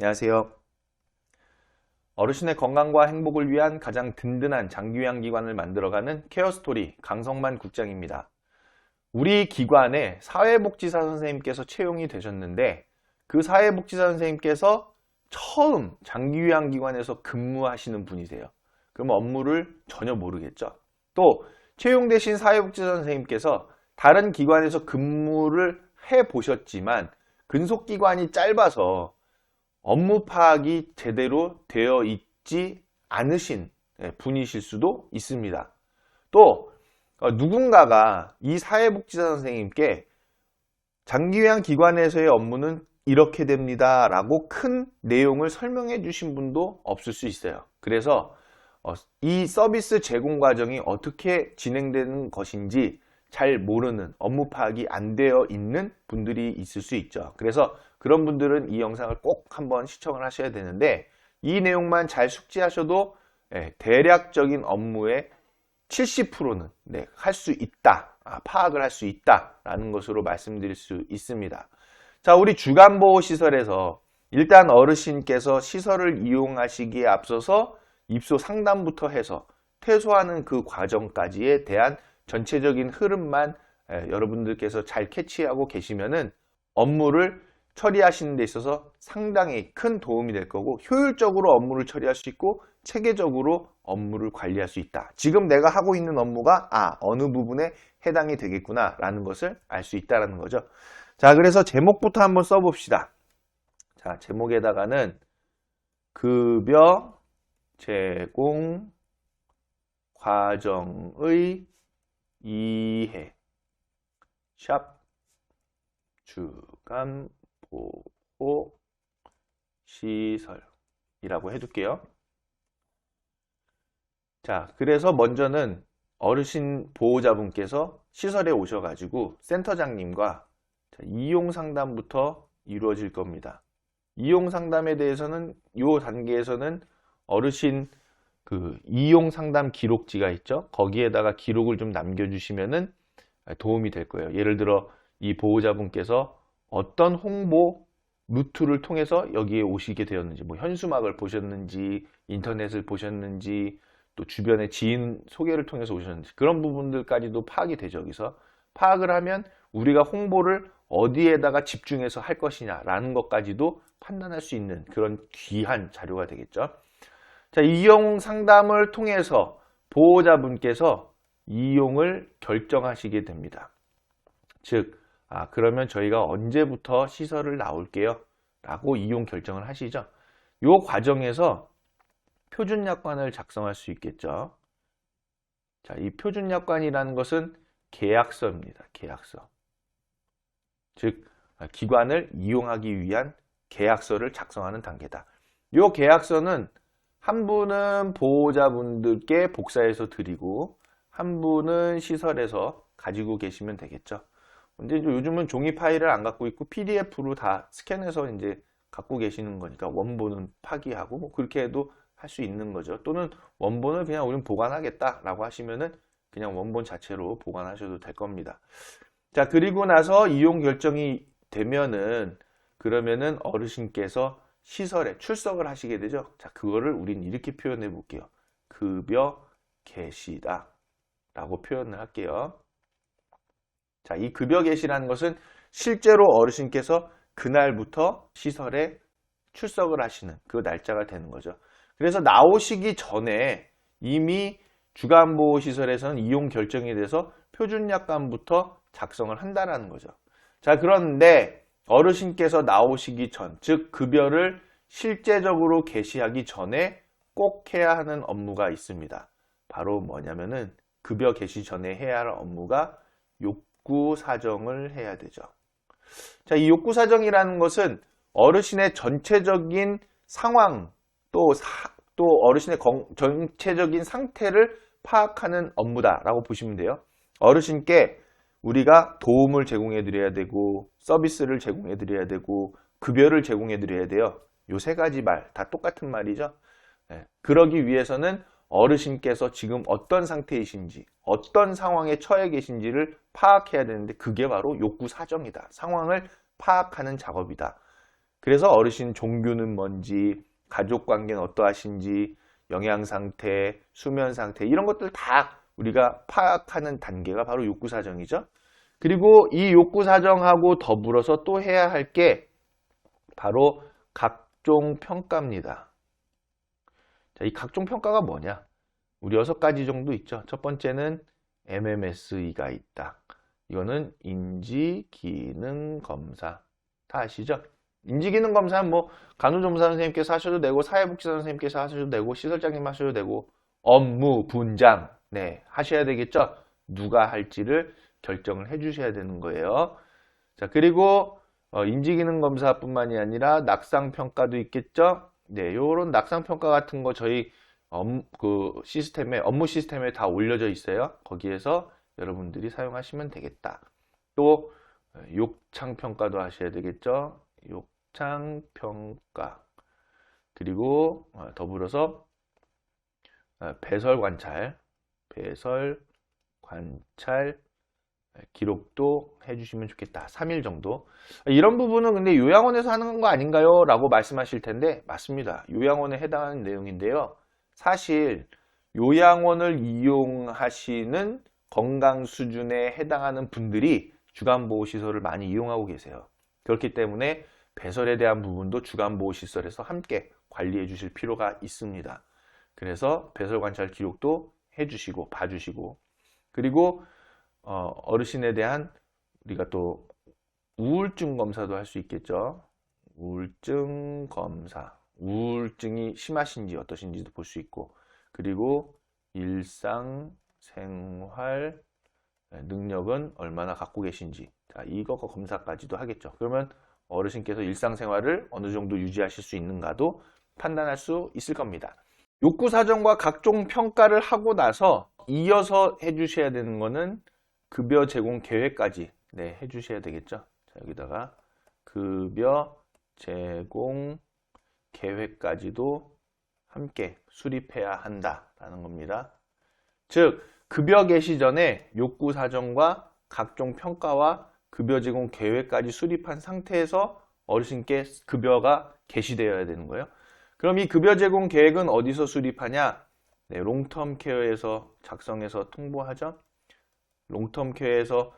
안녕하세요. 어르신의 건강과 행복을 위한 가장 든든한 장기요양기관을 만들어가는 케어스토리 강성만 국장입니다. 우리 기관에 사회복지사 선생님께서 채용이 되셨는데 그 사회복지사 선생님께서 처음 장기요양기관에서 근무하시는 분이세요. 그럼 업무를 전혀 모르겠죠. 또 채용되신 사회복지사 선생님께서 다른 기관에서 근무를 해보셨지만 근속기간이 짧아서 업무 파악이 제대로 되어 있지 않으신 분이실 수도 있습니다. 또 누군가가 이 사회복지사 선생님께 장기요양기관에서의 업무는 이렇게 됩니다 라고 큰 내용을 설명해 주신 분도 없을 수 있어요. 그래서 이 서비스 제공 과정이 어떻게 진행되는 것인지 잘 모르는, 업무 파악이 안 되어 있는 분들이 있을 수 있죠. 그래서 그런 분들은 이 영상을 꼭 한번 시청을 하셔야 되는데 이 내용만 잘 숙지하셔도 대략적인 업무의 70%는 할 수 있다, 파악을 할 수 있다라는 것으로 말씀드릴 수 있습니다. 자, 우리 주간보호시설에서 일단 어르신께서 시설을 이용하시기에 앞서서 입소 상담부터 해서 퇴소하는 그 과정까지에 대한 전체적인 흐름만 여러분들께서 잘 캐치하고 계시면은 업무를 처리하시는 데 있어서 상당히 큰 도움이 될 거고 효율적으로 업무를 처리할 수 있고 체계적으로 업무를 관리할 수 있다. 지금 내가 하고 있는 업무가 어느 부분에 해당이 되겠구나 라는 것을 알 수 있다는 거죠. 자, 그래서 제목부터 한번 써봅시다. 자, 제목에다가는 급여 제공 과정의 이해 샵 주간 보호 시설이라고 해둘게요. 자, 그래서 먼저는 어르신 보호자분께서 시설에 오셔가지고 센터장님과 이용 상담부터 이루어질 겁니다. 이용 상담에 대해서는 이 단계에서는 어르신 그 이용 상담 기록지가 있죠. 거기에다가 기록을 좀 남겨주시면은 도움이 될 거예요. 예를 들어 이 보호자분께서 어떤 홍보 루트를 통해서 여기에 오시게 되었는지, 뭐 현수막을 보셨는지, 인터넷을 보셨는지, 또 주변의 지인 소개를 통해서 오셨는지 그런 부분들까지도 파악이 되죠. 여기서 파악을 하면 우리가 홍보를 어디에다가 집중해서 할 것이냐라는 것까지도 판단할 수 있는 그런 귀한 자료가 되겠죠. 자, 이용 상담을 통해서 보호자분께서 이용을 결정하시게 됩니다. 즉, 그러면 저희가 언제부터 시설을 나올게요 라고 이용 결정을 하시죠. 이 과정에서 표준약관을 작성할 수 있겠죠. 자, 이 표준약관이라는 것은 계약서입니다. 계약서. 즉, 기관을 이용하기 위한 계약서를 작성하는 단계다. 이 계약서는 한 분은 보호자분들께 복사해서 드리고 한 분은 시설에서 가지고 계시면 되겠죠. 근데 요즘은 종이 파일을 안 갖고 있고 PDF로 다 스캔해서 이제 갖고 계시는 거니까 원본은 파기하고 뭐 그렇게 해도 할 수 있는 거죠. 또는 원본을 그냥 우리는 보관하겠다라고 하시면은 그냥 원본 자체로 보관하셔도 될 겁니다. 자, 그리고 나서 이용 결정이 되면은 그러면은 어르신께서 시설에 출석을 하시게 되죠. 자, 그거를 우린 이렇게 표현해 볼게요. 급여 개시다 라고 표현을 할게요. 자, 이 급여 개시라는 것은 실제로 어르신께서 그날부터 시설에 출석을 하시는 그 날짜가 되는 거죠. 그래서 나오시기 전에 이미 주간보호시설에서는 이용 결정이 돼서 표준약관부터 작성을 한다는 거죠. 자, 그런데 어르신께서 나오시기 전, 즉 급여를 실제적으로 개시하기 전에 꼭 해야 하는 업무가 있습니다. 바로 뭐냐면은 급여 개시 전에 해야 할 업무가 욕구 사정을 해야 되죠. 자, 이 욕구 사정이라는 것은 어르신의 전체적인 상황 또 어르신의 전체적인 상태를 파악하는 업무다라고 보시면 돼요. 어르신께 우리가 도움을 제공해 드려야 되고 서비스를 제공해 드려야 되고 급여를 제공해 드려야 돼요. 요 세 가지 말 다 똑같은 말이죠. 그러기 위해서는 어르신께서 지금 어떤 상태이신지 어떤 상황에 처해 계신지를 파악해야 되는데 그게 바로 욕구 사정이다. 상황을 파악하는 작업이다. 그래서 어르신 종교는 뭔지, 가족 관계는 어떠하신지, 영양 상태, 수면 상태 이런 것들 다 우리가 파악하는 단계가 바로 욕구 사정이죠. 그리고 이 욕구 사정하고 더불어서 또 해야 할 게 바로 각종 평가입니다. 자, 이 각종 평가가 뭐냐? 우리 6가지 정도 있죠. 첫 번째는 MMSE가 있다. 이거는 인지기능검사. 다 아시죠? 인지기능검사는 뭐 간호조무사 선생님께서 하셔도 되고 사회복지사 선생님께서 하셔도 되고 시설장님 하셔도 되고 업무 분장 네 하셔야 되겠죠? 누가 할지를 결정을 해 주셔야 되는 거예요. 자, 그리고 인지기능검사뿐만이 아니라 낙상평가도 있겠죠? 네, 요런 낙상평가 같은 거 저희 업무 시스템에 다 올려져 있어요. 거기에서 여러분들이 사용하시면 되겠다. 또 욕창평가도 하셔야 되겠죠. 욕창평가. 그리고 더불어서 배설관찰 기록도 해주시면 좋겠다. 3일 정도. 이런 부분은 근데 요양원에서 하는 거 아닌가요? 라고 말씀하실 텐데 맞습니다. 요양원에 해당하는 내용인데요. 사실 요양원을 이용하시는 건강 수준에 해당하는 분들이 주간보호시설을 많이 이용하고 계세요. 그렇기 때문에 배설에 대한 부분도 주간보호시설에서 함께 관리해 주실 필요가 있습니다. 그래서 배설관찰 기록도 해주시고 봐주시고 그리고 어르신에 대한 우리가 또 우울증 검사도 할 수 있겠죠. 우울증 검사. 우울증이 심하신지 어떠신지도 볼 수 있고 그리고 일상생활 능력은 얼마나 갖고 계신지 자, 이것과 검사까지도 하겠죠. 그러면 어르신께서 일상생활을 어느 정도 유지하실 수 있는가도 판단할 수 있을 겁니다. 욕구 사정과 각종 평가를 하고 나서 이어서 해주셔야 되는 거는 급여 제공 계획까지 네, 해주셔야 되겠죠. 자, 여기다가 급여 제공 계획까지도 함께 수립해야 한다라는 겁니다. 즉 급여 개시 전에 욕구 사정과 각종 평가와 급여 제공 계획까지 수립한 상태에서 어르신께 급여가 개시되어야 되는 거예요. 그럼 이 급여 제공 계획은 어디서 수립하냐? 네, 롱텀 케어에서 작성해서 통보하죠. 롱텀 케어에서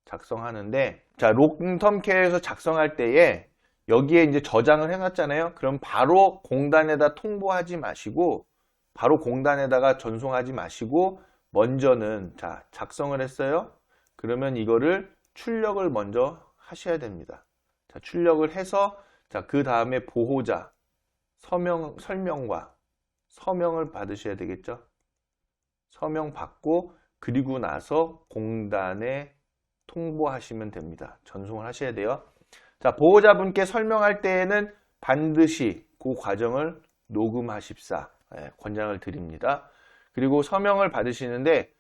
작성하는데 자, 롱텀 케어에서 작성할 때에 여기에 이제 저장을 해놨잖아요. 그럼 바로 공단에다 통보하지 마시고 바로 공단에다가 전송하지 마시고 먼저는 자, 작성을 했어요. 그러면 이거를 출력을 먼저 하셔야 됩니다. 자, 출력을 해서 자, 그 다음에 보호자 설명과 서명을 받으셔야 되겠죠. 서명 받고 그리고 나서 공단에 통보하시면 됩니다. 전송을 하셔야 돼요. 자, 보호자분께 설명할 때에는 반드시 그 과정을 녹음하십사 권장을 드립니다. 그리고 서명을 받으시는데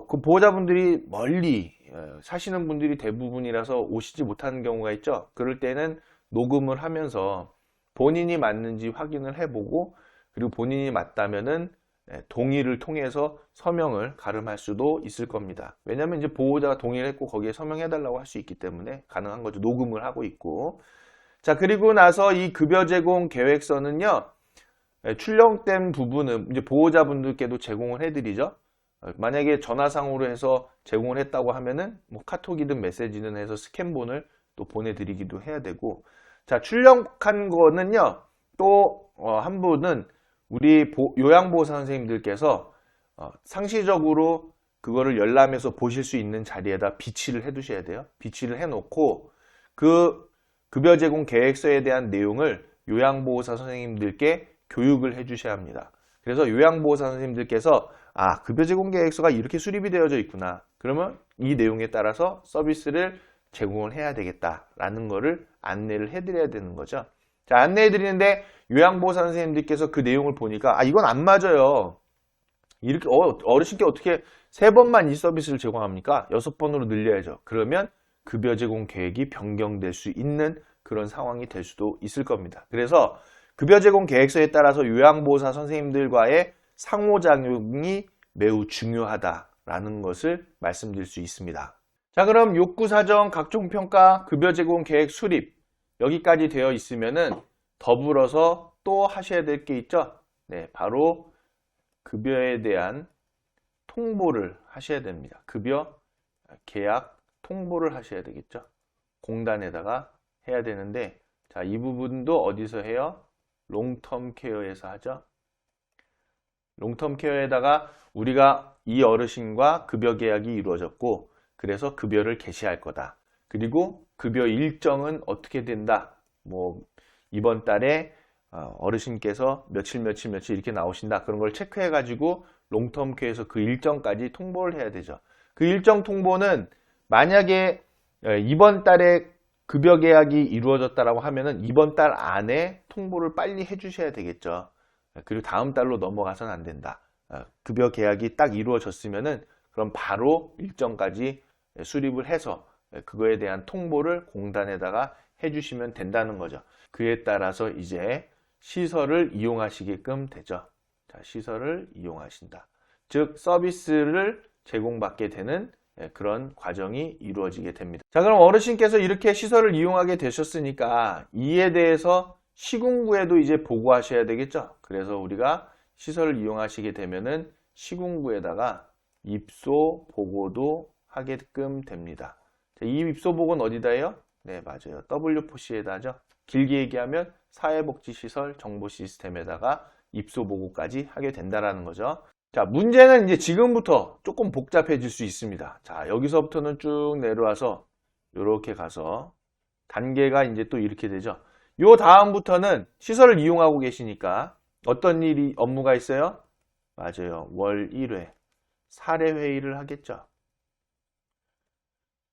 그 보호자분들이 멀리 사시는 분들이 대부분이라서 오시지 못하는 경우가 있죠. 그럴 때는 녹음을 하면서 본인이 맞는지 확인을 해보고 그리고 본인이 맞다면은 동의를 통해서 서명을 가름할 수도 있을 겁니다. 왜냐하면 이제 보호자가 동의를 했고 거기에 서명해달라고 할 수 있기 때문에 가능한 거죠. 녹음을 하고 있고. 자, 그리고 나서 이 급여 제공 계획서는요, 출력된 부분은 이제 보호자분들께도 제공을 해드리죠. 만약에 전화상으로 해서 제공을 했다고 하면은 뭐 카톡이든 메시지든 해서 스캔본을 또 보내드리기도 해야 되고. 자, 출력한 거는요, 또 한 분은 우리 요양보호사 선생님들께서 상시적으로 그거를 열람해서 보실 수 있는 자리에다 비치를 해 두셔야 돼요. 비치를 해 놓고 그 급여 제공 계획서에 대한 내용을 요양보호사 선생님들께 교육을 해 주셔야 합니다. 그래서 요양보호사 선생님들께서 급여 제공 계획서가 이렇게 수립이 되어져 있구나. 그러면 이 내용에 따라서 서비스를 제공을 해야 되겠다라는 거를 안내를 해드려야 되는 거죠. 자, 안내해 드리는데 요양보호사 선생님들께서 그 내용을 보니까 이건 안 맞아요. 이렇게 어르신께 어떻게 3번만 이 서비스를 제공합니까? 6번으로 늘려야죠. 그러면 급여 제공 계획이 변경될 수 있는 그런 상황이 될 수도 있을 겁니다. 그래서 급여 제공 계획서에 따라서 요양보호사 선생님들과의 상호작용이 매우 중요하다라는 것을 말씀드릴 수 있습니다. 자, 그럼 욕구 사정, 각종 평가, 급여 제공 계획 수립 여기까지 되어 있으면은 더불어서 또 하셔야 될 게 있죠. 네, 바로 급여에 대한 통보를 하셔야 됩니다. 급여 계약 통보를 하셔야 되겠죠. 공단에다가 해야 되는데, 자, 이 부분도 어디서 해요? 롱텀 케어에서 하죠. 롱텀 케어에다가 우리가 이 어르신과 급여 계약이 이루어졌고, 그래서 급여를 개시할 거다. 그리고 급여 일정은 어떻게 된다. 뭐 이번 달에 어르신께서 며칠 이렇게 나오신다. 그런 걸 체크해 가지고 롱텀 케어에서 그 일정까지 통보를 해야 되죠. 그 일정 통보는 만약에 이번 달에 급여 계약이 이루어졌다라고 하면은 이번 달 안에 통보를 빨리 해 주셔야 되겠죠. 그리고 다음 달로 넘어가서는 안 된다. 급여 계약이 딱 이루어졌으면은 그럼 바로 일정까지 수립을 해서 그거에 대한 통보를 공단에다가 해주시면 된다는 거죠. 그에 따라서 이제 시설을 이용하시게끔 되죠. 자, 시설을 이용하신다. 즉 서비스를 제공받게 되는 그런 과정이 이루어지게 됩니다. 자, 그럼 어르신께서 이렇게 시설을 이용하게 되셨으니까 이에 대해서 시군구에도 이제 보고하셔야 되겠죠. 그래서 우리가 시설을 이용하시게 되면은 시군구에다가 입소 보고도 하게끔 됩니다. 자, 이 입소 보고는 어디다 해요? 네, 맞아요. W4C에다 하죠. 길게 얘기하면 사회복지시설 정보시스템에다가 입소 보고까지 하게 된다라는 거죠. 자, 문제는 이제 지금부터 조금 복잡해질 수 있습니다. 자, 여기서부터는 쭉 내려와서 이렇게 가서 단계가 이제 또 이렇게 되죠. 요 다음부터는 시설을 이용하고 계시니까 어떤 업무가 있어요? 맞아요. 월 1회 사례회의를 하겠죠.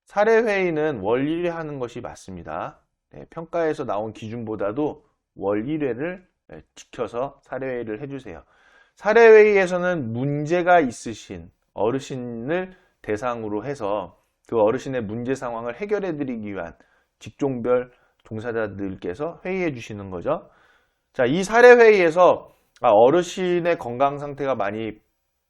사례회의는 월 1회 하는 것이 맞습니다. 네, 평가에서 나온 기준보다도 월 1회를 지켜서 사례회의를 해주세요. 사례회의에서는 문제가 있으신 어르신을 대상으로 해서 그 어르신의 문제 상황을 해결해 드리기 위한 직종별 종사자들께서 회의해 주시는 거죠. 자, 이 사례회의에서 어르신의 건강 상태가 많이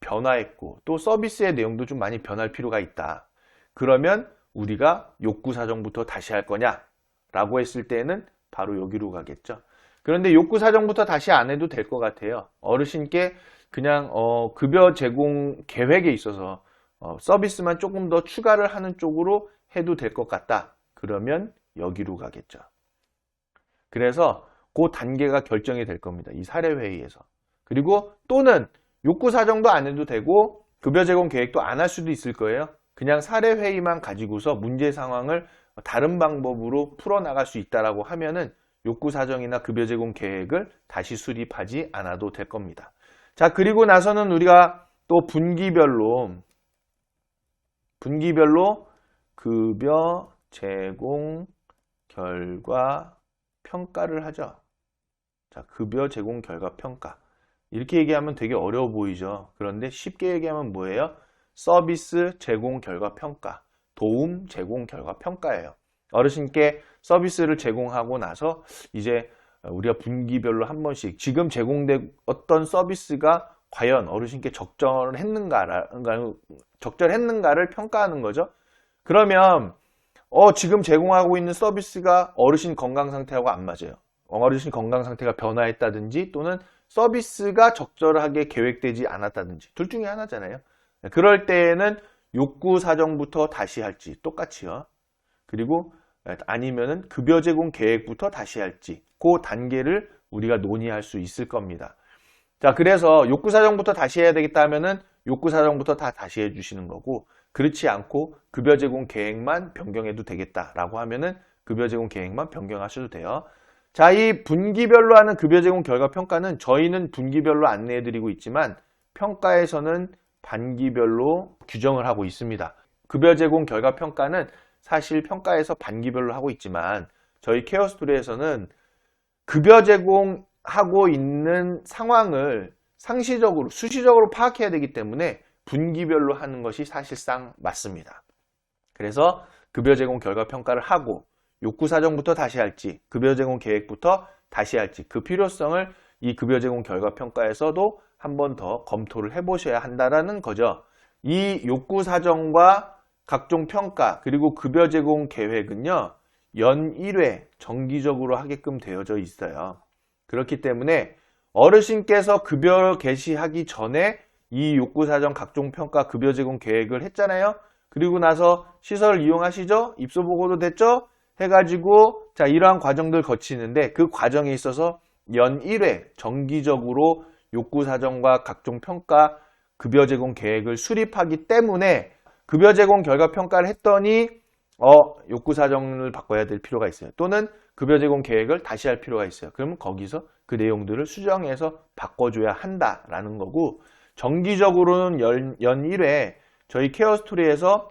변화했고 또 서비스의 내용도 좀 많이 변할 필요가 있다. 그러면 우리가 욕구 사정부터 다시 할 거냐? 라고 했을 때는 바로 여기로 가겠죠. 그런데 욕구 사정부터 다시 안 해도 될 것 같아요. 어르신께 그냥 급여 제공 계획에 있어서 서비스만 조금 더 추가를 하는 쪽으로 해도 될 것 같다. 그러면 여기로 가겠죠. 그래서 그 단계가 결정이 될 겁니다. 이 사례회의에서. 그리고 또는 욕구 사정도 안 해도 되고 급여 제공 계획도 안 할 수도 있을 거예요. 그냥 사례회의만 가지고서 문제 상황을 다른 방법으로 풀어나갈 수 있다라고 하면은 욕구 사정이나 급여 제공 계획을 다시 수립하지 않아도 될 겁니다. 자, 그리고 나서는 우리가 또 분기별로 급여 제공 결과 평가를 하죠. 자, 급여 제공 결과 평가. 이렇게 얘기하면 되게 어려워 보이죠. 그런데 쉽게 얘기하면 뭐예요? 서비스 제공 결과 평가, 도움 제공 결과 평가예요. 어르신께 서비스를 제공하고 나서 이제 우리가 분기별로 한 번씩 지금 제공된 서비스가 과연 어르신께 적절했는가를 평가하는 거죠. 그러면 지금 제공하고 있는 서비스가 어르신 건강 상태하고 안 맞아요. 어르신 건강 상태가 변화했다든지 또는 서비스가 적절하게 계획되지 않았다든지 둘 중에 하나잖아요. 그럴 때에는 욕구 사정부터 다시 할지 똑같이요. 그리고 아니면은 급여 제공 계획부터 다시 할지 그 단계를 우리가 논의할 수 있을 겁니다. 자, 그래서 욕구 사정부터 다시 해야 되겠다 하면은 욕구 사정부터 다 다시 해주시는 거고, 그렇지 않고 급여 제공 계획만 변경해도 되겠다라고 하면은 급여 제공 계획만 변경하셔도 돼요. 자, 이 분기별로 하는 급여 제공 결과 평가는 저희는 분기별로 안내해드리고 있지만 평가에서는 반기별로 규정을 하고 있습니다. 급여 제공 결과 평가는 사실 평가에서 반기별로 하고 있지만 저희 케어스토리에서는 급여 제공하고 있는 상황을 상시적으로, 수시적으로 파악해야 되기 때문에 분기별로 하는 것이 사실상 맞습니다. 그래서 급여 제공 결과 평가를 하고 욕구 사정부터 다시 할지, 급여 제공 계획부터 다시 할지 그 필요성을 이 급여 제공 결과 평가에서도 한 번 더 검토를 해보셔야 한다는 거죠. 이 욕구 사정과 각종 평가 그리고 급여 제공 계획은요, 연 1회 정기적으로 하게끔 되어져 있어요. 그렇기 때문에 어르신께서 급여 개시하기 전에 이 욕구사정 각종 평가 급여 제공 계획을 했잖아요. 그리고 나서 시설을 이용하시죠? 입소 보고도 됐죠? 해가지고 자, 이러한 과정들 거치는데 그 과정에 있어서 연 1회 정기적으로 욕구사정과 각종 평가 급여 제공 계획을 수립하기 때문에 급여 제공 결과 평가를 했더니 욕구사정을 바꿔야 될 필요가 있어요. 또는 급여 제공 계획을 다시 할 필요가 있어요. 그러면 거기서 그 내용들을 수정해서 바꿔줘야 한다라는 거고, 정기적으로는 연 1회 저희 케어스토리에서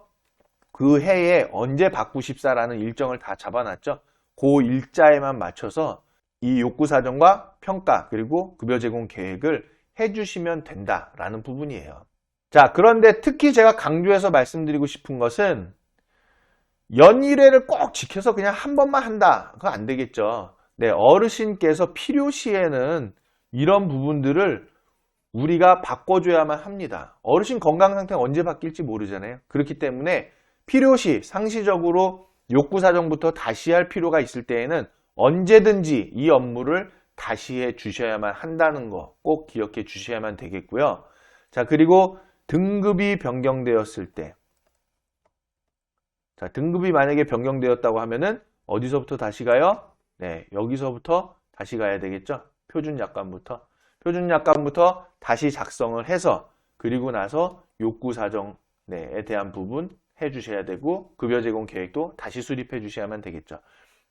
그 해에 언제 바꾸십사라는 일정을 다 잡아놨죠. 그 일자에만 맞춰서 이 욕구사정과 평가 그리고 급여 제공 계획을 해주시면 된다라는 부분이에요. 자, 그런데 특히 제가 강조해서 말씀드리고 싶은 것은 연 1회를 꼭 지켜서 그냥 한 번만 한다. 그거 안 되겠죠. 네, 어르신께서 필요시에는 이런 부분들을 우리가 바꿔줘야만 합니다. 어르신 건강 상태가 언제 바뀔지 모르잖아요. 그렇기 때문에 필요시, 상시적으로 욕구사정부터 다시 할 필요가 있을 때에는 언제든지 이 업무를 다시 해 주셔야만 한다는 거 꼭 기억해 주셔야만 되겠고요. 자, 그리고 등급이 변경되었을 때, 자, 등급이 만약에 변경되었다고 하면은 어디서부터 다시 가요? 네, 여기서부터 다시 가야 되겠죠. 표준약관부터 다시 작성을 해서 그리고 나서 욕구사정에 대한 부분 해주셔야 되고 급여 제공 계획도 다시 수립해 주셔야만 되겠죠.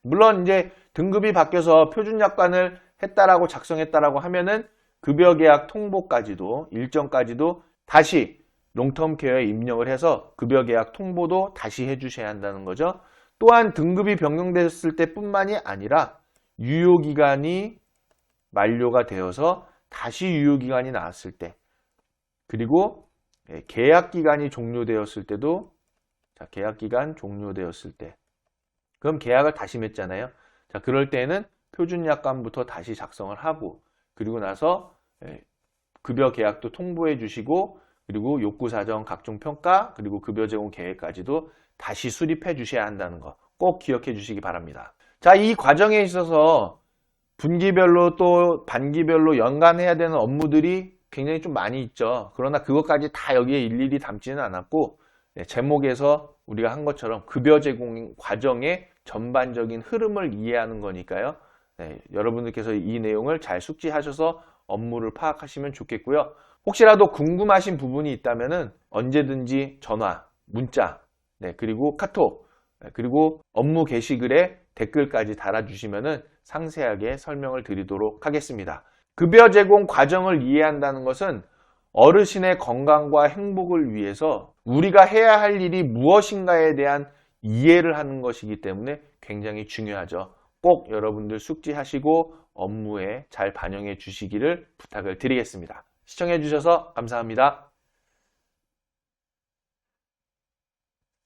물론 이제 등급이 바뀌어서 표준약관을 했다라고 작성했다라고 하면은 급여계약 통보까지도 일정까지도 다시 롱텀 케어에 입력을 해서 급여계약 통보도 다시 해주셔야 한다는 거죠. 또한 등급이 변경됐을 때 뿐만이 아니라 유효기간이 만료가 되어서 다시 유효기간이 나왔을 때, 그리고 계약기간이 종료되었을 때도, 자, 계약기간 종료되었을 때, 그럼 계약을 다시 맺잖아요. 자, 그럴 때는 표준약관부터 다시 작성을 하고 그리고 나서 급여 계약도 통보해 주시고 그리고 욕구사정 각종 평가 그리고 급여 제공 계획까지도 다시 수립해 주셔야 한다는 거 꼭 기억해 주시기 바랍니다. 자, 이 과정에 있어서 분기별로 또 반기별로 연간 해야 되는 업무들이 굉장히 좀 많이 있죠. 그러나 그것까지 다 여기에 일일이 담지는 않았고 제목에서 우리가 한 것처럼 급여 제공 과정의 전반적인 흐름을 이해하는 거니까요. 네, 여러분들께서 이 내용을 잘 숙지하셔서 업무를 파악하시면 좋겠고요. 혹시라도 궁금하신 부분이 있다면 언제든지 전화, 문자, 그리고 카톡, 그리고 업무 게시글에 댓글까지 달아주시면 상세하게 설명을 드리도록 하겠습니다. 급여 제공 과정을 이해한다는 것은 어르신의 건강과 행복을 위해서 우리가 해야 할 일이 무엇인가에 대한 이해를 하는 것이기 때문에 굉장히 중요하죠. 꼭 여러분들 숙지하시고 업무에 잘 반영해 주시기를 부탁을 드리겠습니다. 시청해 주셔서 감사합니다.